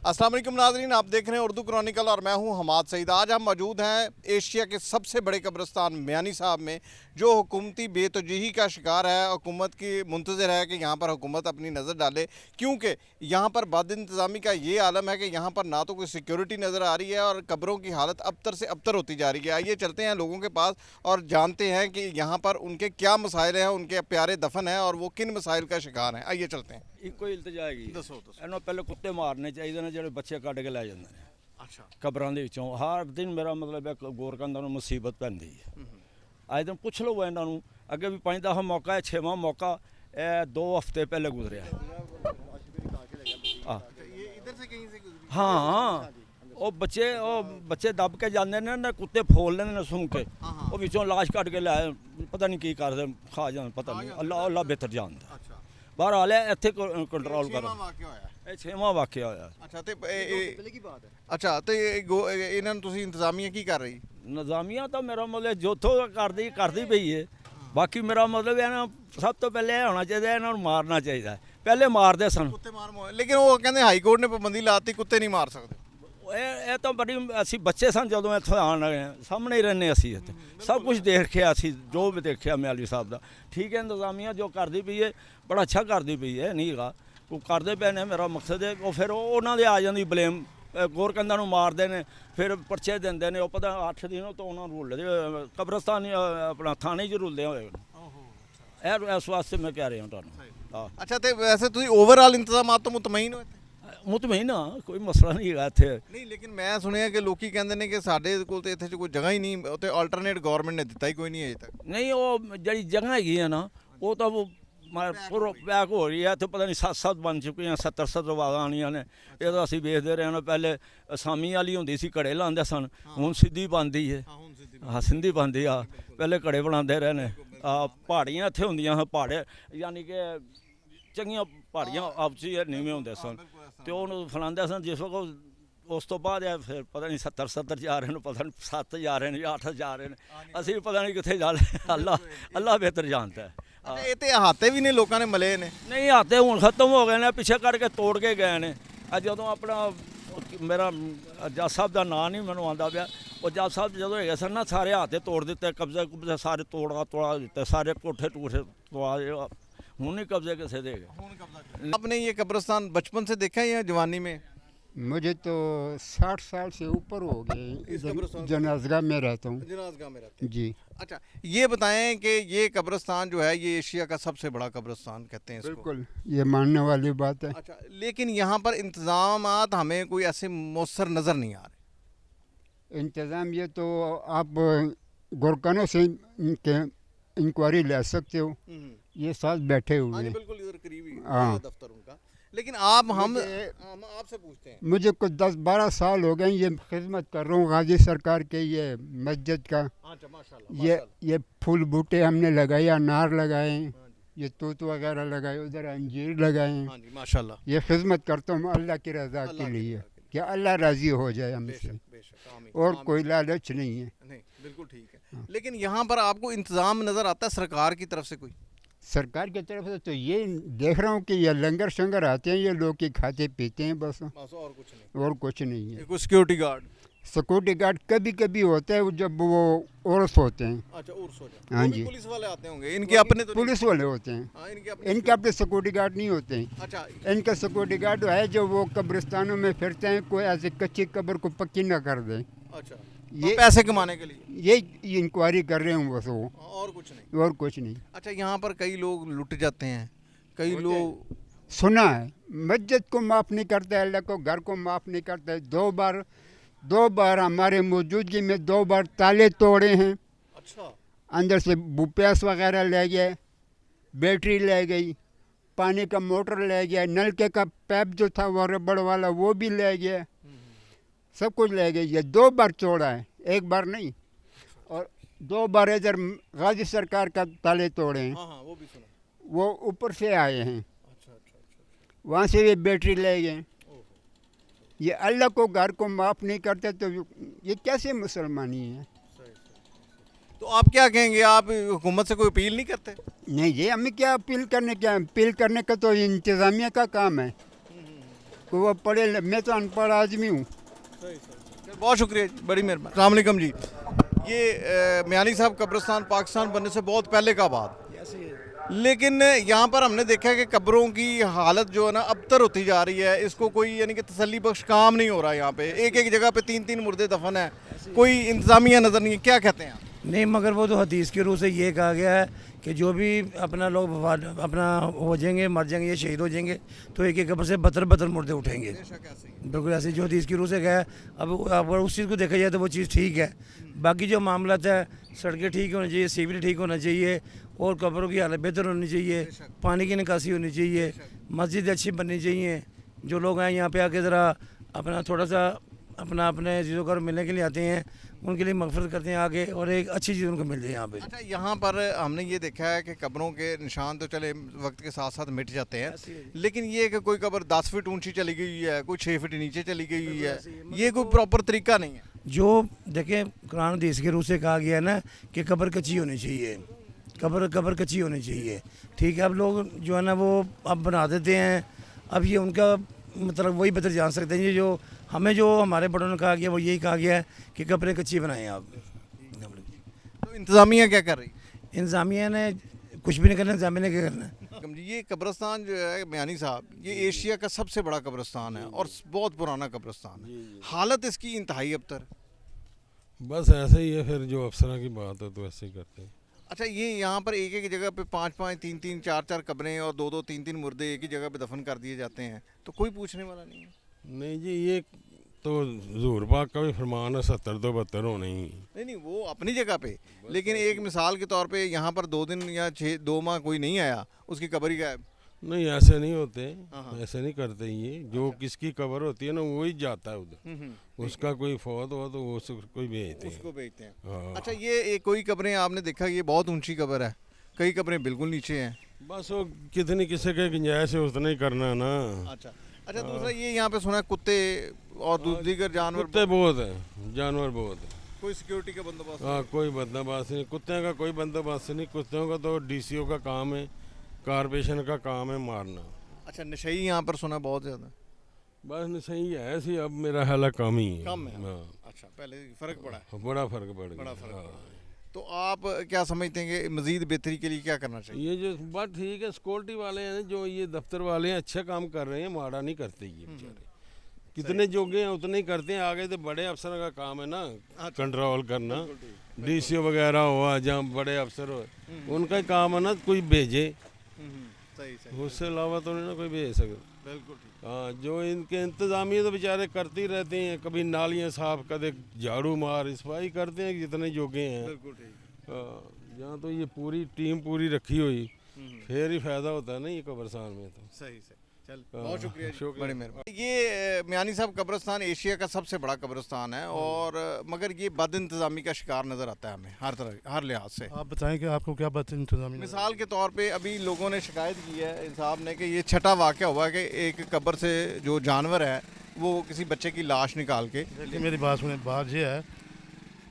अस्सलाम वालेकुम नाज़रीन, आप देख रहे हैं उर्दू क्रॉनिकल और मैं हूं हमाद सईद। आज हम मौजूद हैं एशिया के सबसे बड़े कब्रिस्तान मियानी साहब में, जो हुकूमती बेतवजीही का शिकार है। हुकूमत की मुंतज़िर है कि यहाँ पर हुकूमत अपनी नज़र डाले, क्योंकि यहाँ पर बद इंतज़ामी का ये आलम है कि यहाँ पर ना तो कोई सिक्योरिटी नज़र आ रही है और कब्रों की हालत अबतर से अबतर होती जा रही है। आइए चलते हैं लोगों के पास और जानते हैं कि यहाँ पर उनके क्या मसाइल हैं, उनके प्यारे दफन हैं और वो किन मसाइल का शिकार हैं। आइए चलते हैं। ਇੱਕੋ ਹੀ ਇਲਤਜਾ ਹੈਗੀ ਦੱਸੋ। ਇਹਨਾਂ ਪਹਿਲੇ ਕੁੱਤੇ ਮਾਰਨੇ ਚਾਹੀਦੇ ਨੇ ਜਿਹੜੇ ਬੱਚੇ ਕੱਢ ਕੇ ਲੈ ਜਾਂਦੇ ਨੇ अच्छा। ਕਬਰਾਂ ਦੇ ਵਿੱਚੋਂ। ਹਰ ਦਿਨ ਮੇਰਾ ਮਤਲਬ ਹੈ ਗੋਰਖਾਂ ਨੂੰ ਮੁਸੀਬਤ ਪੈਂਦੀ ਹੈ। ਅੱਜ ਦਿਨ ਪੁੱਛ ਲਓ ਇਹਨਾਂ ਨੂੰ, ਅੱਗੇ ਵੀ 5-10 ਮੌਕਾ ਹੈ, 6ਵਾਂ ਮੌਕਾ ਇਹ 2 ਹਫ਼ਤੇ ਪਹਿਲੇ ਗੁਜ਼ਰਿਆ। ਹਾਂ ਉਹ ਬੱਚੇ ਦੱਬ ਕੇ ਜਾਂਦੇ ਨੇ ਨਾ, ਕੁੱਤੇ ਫੋਲ ਲੈਂਦੇ ਨੇ ਸੁੰਘ ਕੇ, ਉਹ ਵਿੱਚੋਂ ਲਾਸ਼ ਕੱਢ ਕੇ ਲੈ ਪਤਾ ਨਹੀਂ ਕੀ ਕਰਦੇ, ਖਾ ਜਾਣ, ਪਤਾ ਨਹੀਂ, ਅੱਲਾ ਬਿਹਤਰ ਜਾਣਦਾ। ਬਾਹਰ ਆ ਲਿਆ ਇੱਥੇ ਕੰਟਰੋਲ ਕਰੋ। ਇਹ 6ਵਾਂ ਵਾਕਿਆ ਹੋਇਆ। ਅੱਛਾ ਤੇ ਅੱਛਾ ਤੇ ਇਹਨਾਂ ਨੂੰ ਤੁਸੀਂ ਇੰਤਜ਼ਾਮੀਆ ਕੀ ਕਰ ਰਹੀ? ਨਿਜ਼ਾਮੀਆਂ ਤਾਂ ਮੇਰਾ ਮਤਲਬ ਜੋਥੋਂ ਕਰਦੀ ਪਈ ਹੈ। ਬਾਕੀ ਮੇਰਾ ਮਤਲਬ ਇਹਨਾਂ ਸਭ ਤੋਂ ਪਹਿਲੇ ਇਹ ਹੋਣਾ ਚਾਹੀਦਾ, ਇਹਨਾਂ ਨੂੰ ਮਾਰਨਾ ਚਾਹੀਦਾ। ਪਹਿਲੇ ਮਾਰਦੇ ਸਨ ਕੁੱਤੇ ਮਾਰ, ਲੇਕਿਨ ਉਹ ਕਹਿੰਦੇ ਹਾਈ ਕੋਰਟ ਨੇ ਪਾਬੰਦੀ ਲਾਤੀ, ਕੁੱਤੇ ਨਹੀਂ ਮਾਰ ਸਕਦੇ। ਇਹ ਤਾਂ ਬੜੀ, ਅਸੀਂ ਬੱਚੇ ਸਨ ਜਦੋਂ ਇੱਥੋਂ ਆਉਣ ਲੱਗੇ, ਸਾਹਮਣੇ ਹੀ ਰਹਿੰਦੇ ਅਸੀਂ ਇੱਥੇ, ਸਭ ਕੁਝ ਦੇਖਿਆ ਅਸੀਂ, ਜੋ ਵੀ ਦੇਖਿਆ ਮਿਆਲੀ ਸਾਹਿਬ ਦਾ। ਠੀਕ ਹੈ, ਇੰਤਜ਼ਾਮੀਆ ਜੋ ਕਰਦੀ ਪਈ ਹੈ ਬੜਾ ਅੱਛਾ ਕਰਦੀ ਪਈ ਹੈ, ਨਹੀਂ ਹੈਗਾ ਉਹ ਕਰਦੇ ਪਏ ਨੇ। ਮੇਰਾ ਮਕਸਦ ਹੈ ਉਹ ਫਿਰ ਉਹਨਾਂ ਦੇ ਆ ਜਾਂਦੀ ਬਲੇਮ, ਗੋਰਕੰਦਾਂ ਨੂੰ ਮਾਰਦੇ ਨੇ, ਫਿਰ ਪਰਚੇ ਦਿੰਦੇ ਨੇ। ਉਹ ਪਤਾ 8 ਦਿਨ ਤੋਂ ਉਹਨਾਂ ਨੂੰ ਰੁਲਦੇ ਕਬਰਸਤਾਨ ਆਪਣਾ ਥਾਣੇ 'ਚ ਰੁਲਦੇ ਹੋਏ। ਇਸ ਵਾਸਤੇ ਮੈਂ ਕਹਿ ਰਿਹਾ ਤੁਹਾਨੂੰ। ਅੱਛਾ ਤੇ ਵੈਸੇ ਤੁਸੀਂ ਓਵਰਆਲ ਇੰਤਜ਼ਾਮਾਤ ਤੋਂ ਮੁਤਮਈਨ ਹੋ? ਮੁਤਮਈਨ ਆ, ਕੋਈ ਮਸਲਾ ਨਹੀਂ ਹੈਗਾ ਇੱਥੇ। ਨਹੀਂ, ਲੇਕਿਨ ਮੈਂ ਸੁਣਿਆ ਕਿ ਲੋਕੀ ਕਹਿੰਦੇ ਨੇ ਕਿ ਸਾਡੇ ਕੋਲ ਤੇ ਇੱਥੇ ਕੋਈ ਜਗ੍ਹਾ ਹੀ ਨਹੀਂ, ਉੱਥੇ ਆਲਟਰਨੇਟ ਗਵਰਨਮੈਂਟ ਨੇ ਦਿੱਤਾ ਹੀ ਕੋਈ ਨਹੀਂ ਅਜੇ ਤੱਕ। ਨਹੀਂ, ਉਹ ਜਿਹੜੀ ਜਗ੍ਹਾ ਹੈਗੀ ਆ ਨਾ, ਉਹ ਤਾਂ ਉਹ ਬੈਕ ਹੋ ਰਹੀ ਹੈ। ਇੱਥੇ ਪਤਾ ਨਹੀਂ 7 ਬਣ ਚੁੱਕੀਆਂ, 70 ਵਾਗਾ ਆਉਣੀਆਂ ਨੇ। ਇਹ ਤਾਂ ਅਸੀਂ ਵੇਖਦੇ ਰਹੇ ਹਾਂ, ਪਹਿਲੇ ਅਸਾਮੀ ਵਾਲੀ ਹੁੰਦੀ ਸੀ, ਘੜੇ ਲਾਉਂਦੇ ਸਨ, ਹੁਣ ਸਿੱਧੀ ਬਣਦੀ ਹੈ। ਹਾਂ, ਸਿੰਧੀ ਬਣਦੀ ਆ, ਪਹਿਲੇ ਘੜੇ ਬਣਾਉਂਦੇ ਰਹੇ ਨੇ। ਪਹਾੜੀਆਂ ਇੱਥੇ ਹੁੰਦੀਆਂ ਹਨ, ਪਹਾੜੇ ਯਾਨੀ ਕਿ ਚੰਗੀਆਂ ਪਹਾੜੀਆਂ ਆਪਸੀ ਨੀਵੇਂ ਹੁੰਦੇ ਸਨ, ਅਤੇ ਉਹਨੂੰ ਫਲਾਉਂਦੇ ਸਨ। ਜਿਸ ਵਕਤ ਉਸ ਤੋਂ ਬਾਅਦ ਫਿਰ ਪਤਾ ਨਹੀਂ 70 ਜਾ ਰਹੇ ਨੇ, ਪਤਾ ਨਹੀਂ 7 ਜਾ ਰਹੇ ਨੇ ਜਾਂ 8 ਜਾ ਰਹੇ ਨੇ, ਅਸੀਂ ਵੀ ਪਤਾ ਨਹੀਂ ਕਿੱਥੇ ਜਾ ਰਹੇ। ਅੱਲਾ ਬਿਹਤਰ ਜਾਣਦਾ ਹੈ। ਇਹ ਤੇ ਅਹਾਤੇ ਵੀ ਨੇ, ਲੋਕਾਂ ਨੇ ਮਲੇ ਨੇ। ਨਹੀਂ, ਅਹਾਤੇ ਹੁਣ ਖਤਮ ਹੋ ਗਏ ਨੇ, ਪਿੱਛੇ ਕੱਢ ਕੇ ਤੋੜ ਕੇ ਗਏ ਨੇ। ਜਦੋਂ ਆਪਣਾ ਮੇਰਾ ਜੱਜ ਸਾਹਿਬ ਦਾ ਨਾਂ ਨਹੀਂ ਮੈਨੂੰ ਆਉਂਦਾ ਪਿਆ, ਉਹ ਜੱਜ ਸਾਹਿਬ ਜਦੋਂ ਹੈਗੇ ਸਨ ਨਾ, ਸਾਰੇ ਅਹਾਤੇ ਤੋੜ ਦਿੱਤੇ, ਕਬਜ਼ੇ ਸਾਰੇ ਤੋੜਾ ਦਿੱਤੇ, ਸਾਰੇ ਕੋਠੇ ਤੋੜਾ। ਹੁਣ नहीं कब्जे कैसे देगा। आपने ये कब्रिस्तान बचपन से देखा है या जवानी में? मुझे तो 60 साल से ऊपर हो गए। जनाजगा में रहता हूँ। जनाजगा में रहते हैं जी। अच्छा, ये बताएं कि ये कब्रिस्तान जो है ये एशिया का सबसे बड़ा कब्रिस्तान कहते हैं इसको। बिल्कुल, ये मानने वाली बात है। अच्छा, लेकिन यहाँ पर इंतज़ामात हमें कोई ऐसे मौसर नज़र नहीं आ रहे। इंतज़ाम ये तो आप गोरखानों से इंक्वायरी ले सकते हो, ये साथ बैठे हुए हैं। बिल्कुल इधर करीब ही हाँ। दफ्तर उनका। लेकिन हम आपसे पूछते हैं, मुझे कुछ 10-12 साल हो गए ये खिदमत कर रहा हूँ गाजी सरकार के ये मस्जिद का। ये फूल बूटे हमने लगाए, अनार लगाए, ये तूत वगैरह लगाए, उधर अंजीर लगाए हैं। माशाल्लाह। ये खिदमत करता हूँ अल्लाह की रज़ा के लिए, कि अल्लाह राज़ी हो जाए हमसे, और कोई लालच नहीं है। नहीं, बिल्कुल ठीक है। लेकिन यहाँ पर आपको इंतज़ाम नज़र आता है सरकार की तरफ से कोई? सरकार की तरफ से तो ये देख रहा हूँ कि ये लंगर शंगर आते हैं, ये लोग के खाते पीते हैं, बस और कुछ नहीं है। सिक्योरिटी गार्ड कभी कभी होता है जब वो औरस होते हैं। अच्छा, उर्स हो जाए। हाँ जी। पुलिस वाले आते होंगे, इनके अपने तो पुलिस वाले होते हैं, इनके अपने सिक्योरिटी गार्ड नहीं होते हैं। अच्छा, इनका सिक्योरिटी गार्ड है जो वो कब्रिस्तानों में फिरते हैं, कोई ऐसे कच्ची कब्र को पक्की ना कर दे। अच्छा, ये पैसे कमाने के लिए ये इंक्वायरी कर रहे हैं बस वो, और कुछ नहीं। और कुछ नहीं। अच्छा, यहाँ पर कई लोग लुट जाते हैं, कई लोग, सुना है मस्जिद को माफ़ नहीं करते, अल्लाह को घर को माफ़ नहीं करते। 2 बार हमारे मौजूदगी में 2 बार ताले तोड़े हैं। अच्छा, अंदर से बुप्यास वगैरह ले गए, बैटरी ले गई, पानी का मोटर ले गया, नलके का पैप जो था वो रबड़ वाला वो भी ले गया, सब कुछ ले गए। ये 2 बार तोड़ा है, 1 बार नहीं। और 2 बार इधर गाजी सरकार का ताले तोड़े हैं। हाँ, वो भी सुना। वो ऊपर से आए हैं। अच्छा, वहाँ से भी बैटरी ले गए। ये अल्लाह को घर को माफ़ नहीं करते तो ये कैसे मुसलमानी है? तो आप क्या कहेंगे, आप हुकूमत से कोई अपील नहीं करते? नहीं जी, हमें क्या अपील करने का तो इंतज़ामिया का काम है। कि वो पढ़े, मैं तो अनपढ़ आदमी हूँ। बहुत शुक्रिया जी, बड़ी मेहरबानी। अस्सलाम वालेकुम जी। ये मियानी साहब कब्रिस्तान पाकिस्तान बनने से बहुत पहले का बात, लेकिन यहाँ पर हमने देखा है कि कब्रों की हालत जो है ना अबतर होती जा रही है। इसको कोई यानी कि तसल्ली बख्श काम नहीं हो रहा है। यहाँ पे एक एक जगह पे 3-3 मुर्दे दफन है, कोई इंतजामिया नज़र नहीं है। क्या कहते हैं आप? नहीं, मगर वो तो हदीस के रूह से ये कहा गया है कि जो भी अपना लोग अपना हो जाएंगे, मर जाएंगे या शहीद हो जाएंगे, तो एक एक कब्र से 72 मुर्दे उठेंगे। बिल्कुल ऐसे जो हदीस की रूह से गया है। अब अगर उस चीज़ को देखा जाए तो वो चीज़ ठीक है। बाकी जो मामला है, सड़कें ठीक होनी चाहिए, सिविल ठीक होना चाहिए, और कब्रों की हालत बेहतर होनी चाहिए, पानी की निकासी होनी चाहिए, मस्जिद अच्छी बननी चाहिए। जो लोग हैं यहाँ पे आके ज़रा अपना थोड़ा सा अपने चीज़ों को मिलने के लिए आते हैं, उनके लिए मगफरत करते हैं आगे, और एक अच्छी चीज़ उनको मिल जाए यहाँ पे। अच्छा, यहाँ पर हमने ये देखा है कि कब्रों के निशान तो चले वक्त के साथ साथ मिट जाते हैं, लेकिन ये कि कोई कब्र 10 फीट ऊंची चली गई है, कोई 6 फीट नीचे चली गई हुई है, ये कोई प्रॉपर तरीका नहीं है। जो देखें, कुरान हदीस के रूह से कहा गया है ना कि कब्र कच्ची होनी चाहिए, कब्र कच्ची होनी चाहिए। ठीक है, अब लोग जो है ना वो अब बना देते हैं। अब ये उनका मतलब वही बेहतर जान सकते हैं। ये जो हमें जो हमारे बड़ों ने कहा गया वो यही कहा गया है कि कब्रें कच्ची बनाएं आप। तो इंतज़ामिया क्या कर रही? इंतज़ामिया ने कुछ भी नहीं करना, इंतज़ामिया ने क्या करना है। ये कब्रिस्तान जो है मियानी साहब, ये एशिया का सबसे बड़ा कब्रिस्तान है और बहुत पुराना कब्रिस्तान है। हालत इसकी इंतहाई अबतर। बस ऐसे ही है, फिर जो अफसरों की बात है तो ऐसे ही करते हैं। अच्छा, ये यहाँ पर एक एक जगह पे 5-5, 3-3, 4-4 कब्रें और 2-2, 3-3 मुर्दे एक ही जगह पे दफन कर दिए जाते हैं, तो कोई पूछने वाला नहीं है। नहीं जी, ये तो ज़ूर पाक का भी फरमान है, 70 तो 72 होने ही। नहीं, वो अपनी जगह पे, लेकिन एक मिसाल के तौर पे यहाँ पर 2 दिन या 2 माह कोई नहीं आया, उसकी कब्र ही गायब। नहीं, ऐसे नहीं होते, हाँ। ऐसे नहीं करते। ये जो किसकी कब्र होती है ना वही जाता है उधर, उसका कोई फौत हो तो वो कोई भेजते हैं, उसको भेजते हैं। हाँ। अच्छा, ये कोई कब्रें आपने देखा ये बहुत ऊंची कब्र है, कई कब्रें बिल्कुल नीचे हैं। बस वो कितनी किसी के गुंजाइश है उतना ही करना है ना। अच्छा, दूसरा ये यहाँ पे सुना है कुत्ते और दीगर जानवर, कुत्ते बहुत है, जानवर बहुत है। कोई सिक्योरिटी का बंदोबस्त? हाँ, कोई बंदोबस्त नहीं, कुत्ते का कोई बंदोबस्त नहीं। कुत्तों का तो DCO का काम है, कारपोरेशन का काम है मारना। अच्छा, नशई यहाँ पर सुना बहुत ज़्यादा? बस सही है ऐसी, अब मेरा ख्याल है कम ही है। कम है। हाँ, अच्छा, पहले फ़र्क पड़ा है। बड़ा फर्क पड़ गया। बड़ा फर्क हाँ। पड़ा। तो आप क्या समझते हैं कि मज़ीद बेहतरी के लिए क्या करना चाहिए? ये जो बात ठीक है, सिक्योरिटी वाले हैं जो ये दफ्तर वाले हैं अच्छा काम कर रहे हैं, माड़ा नहीं करते ये बेचारे। कितने जोगे हैं उतने ही करते हैं, आगे तो बड़े अफसर का काम है ना कंट्रोल करना। DCO वगैरह हुआ जहाँ बड़े अफसर हो, उनका ही काम है ना कोई भेजे, सही। उससे अलावा तो नहीं ना कोई भेज सकता। बिल्कुल ठीक। हाँ, जो इनके इंतजामिया तो बेचारे करते ही रहते हैं, कभी नालियाँ साफ, कभी झाड़ू मार, सफाई करते हैं जितने जोगे हैं। बिल्कुल ठीक। हाँ, जहाँ तो ये पूरी टीम पूरी रखी हुई, फिर ही फायदा होता है ना ये कब्रिस्तान में तो। सही। चल, बहुत शुक्रिया जी, शुक्रिया। बड़ी मेहरबानी। ये मियानी साहब कब्रिस्तान एशिया का सबसे बड़ा कब्रिस्तान है, और मगर ये बद इंतज़ामी का शिकार नज़र आता है हमें हर लिहाज से। आप बताएं कि आपको क्या बात इंतजामी मिसाल के तौर पे अभी लोगों ने शिकायत की है इंसाफ ने कि ये छठा वाक़या हुआ है कि एक कब्र से जो जानवर है वो किसी बच्चे की लाश निकाल के। देखिए मेरी बात सुने, बात ये है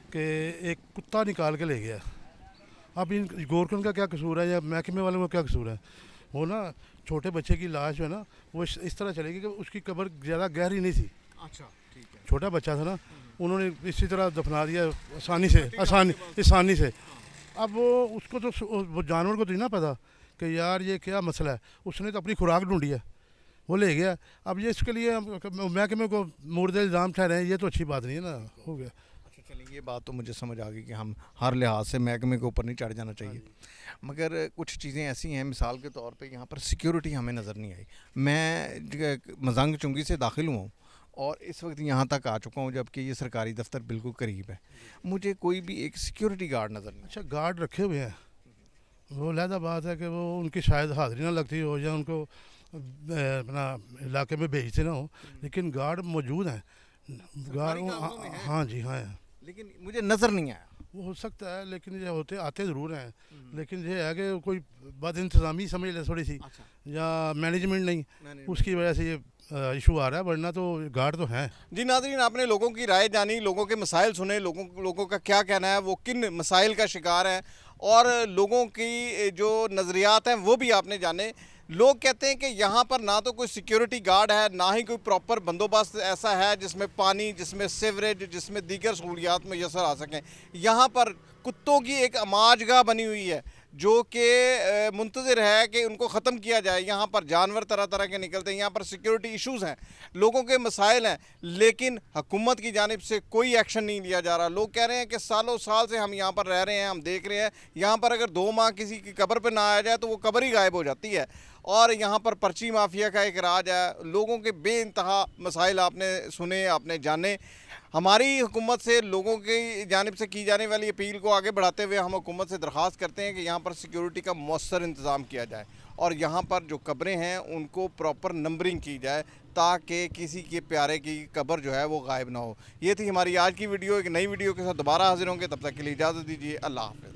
कि एक कुत्ता निकाल के ले गया। अब इन गोरखन का क्या कसूर है या महकमे वालों का क्या कसूर है? वो ना छोटे बच्चे की लाश जो है ना वो इस तरह चलेगी कि उसकी कब्र ज़्यादा गहरी नहीं थी। अच्छा, ठीक है। छोटा बच्चा था ना, उन्होंने इसी तरह दफना दिया आसानी से। अब वो उसको तो वो जानवर को तो नहीं ना पता कि यार ये क्या मसला है, उसने तो अपनी खुराक ढूंढी है, वो ले गया। अब ये इसके लिए महकमे को मुर्दे इल्ज़ाम ठहरे, ये तो अच्छी बात नहीं है ना। हो गया। अच्छा, चलिए, ये बात तो मुझे समझ आ गई कि हम हर लिहाज से महकमे के ऊपर नहीं चढ़ जाना चाहिए, मगर कुछ चीज़ें ऐसी हैं, मिसाल के तौर पे यहाँ पर सिक्योरिटी हमें नज़र नहीं आई। मैं मजंग चुंगी से दाखिल हुआ हूँ और इस वक्त यहाँ तक आ चुका हूँ जबकि ये सरकारी दफ्तर बिल्कुल करीब है, मुझे कोई भी एक सिक्योरिटी गार्ड नज़र नहीं। अच्छा, गार्ड रखे हुए हैं, वो लहदा बात है कि वो उनकी शायद हाज़िरी ना लगती हो या उनको अपना इलाके में भेजते ना हो, लेकिन गार्ड मौजूद हैं। गार्ड, हाँ जी, हाँ, लेकिन मुझे नज़र नहीं आया। वो हो सकता है, लेकिन ये होते आते ज़रूर हैं, लेकिन ये है कि कोई बद इंतज़ामी समझ ले थोड़ी सी, या मैनेजमेंट नहीं, उसकी वजह से ये इशू आ रहा है, वरना तो गार्ड तो हैं। जी नाज़रीन, आपने लोगों की राय जानी, लोगों के मसाइल सुने, लोगों का क्या कहना है, वो किन मसाइल का शिकार है, और लोगों की जो नज़रियात हैं वो भी आपने जाने। लोग कहते हैं कि यहाँ पर ना तो कोई सिक्योरिटी गार्ड है, ना ही कोई प्रॉपर बंदोबस्त ऐसा है जिसमें पानी, जिसमें सीवरेज, जिसमें दीगर सहूलियात मैसर आ सकें। यहाँ पर कुत्तों की एक अमाजगाह बनी हुई है जो कि मुंतज़िर है कि उनको ख़त्म किया जाए। यहाँ पर जानवर तरह तरह के निकलते हैं, यहाँ पर सिक्योरिटी इश्यूज़ हैं, लोगों के मसाइल हैं, लेकिन हुकूमत की जानिब से कोई एक्शन नहीं लिया जा रहा। लोग कह रहे हैं कि सालों साल से हम यहाँ पर रह रहे हैं, हम देख रहे हैं, यहाँ पर अगर 2 माह किसी की कब्र पर ना आया जाए तो वो कब्र ही गायब हो जाती है। और यहाँ पर पर्ची माफिया का एक राज है, लोगों के बेइंतहा मसाइल आपने सुने, आपने जाने। हमारी हुकूमत से लोगों की जानिब से की जाने वाली अपील को आगे बढ़ाते हुए हम हुकूमत से दरख्वास्त करते हैं कि यहाँ पर सिक्योरिटी का मौसर इंतज़ाम किया जाए और यहाँ पर जो कब्रें हैं उनको प्रॉपर नंबरिंग की जाए ताकि किसी के प्यारे की कब्र जो है वो गायब ना हो। ये थी हमारी आज की वीडियो। एक नई वीडियो के साथ दोबारा हाजिर होंगे, तब तक के लिए इजाज़त दीजिए। अल्लाह हाफ़िज़।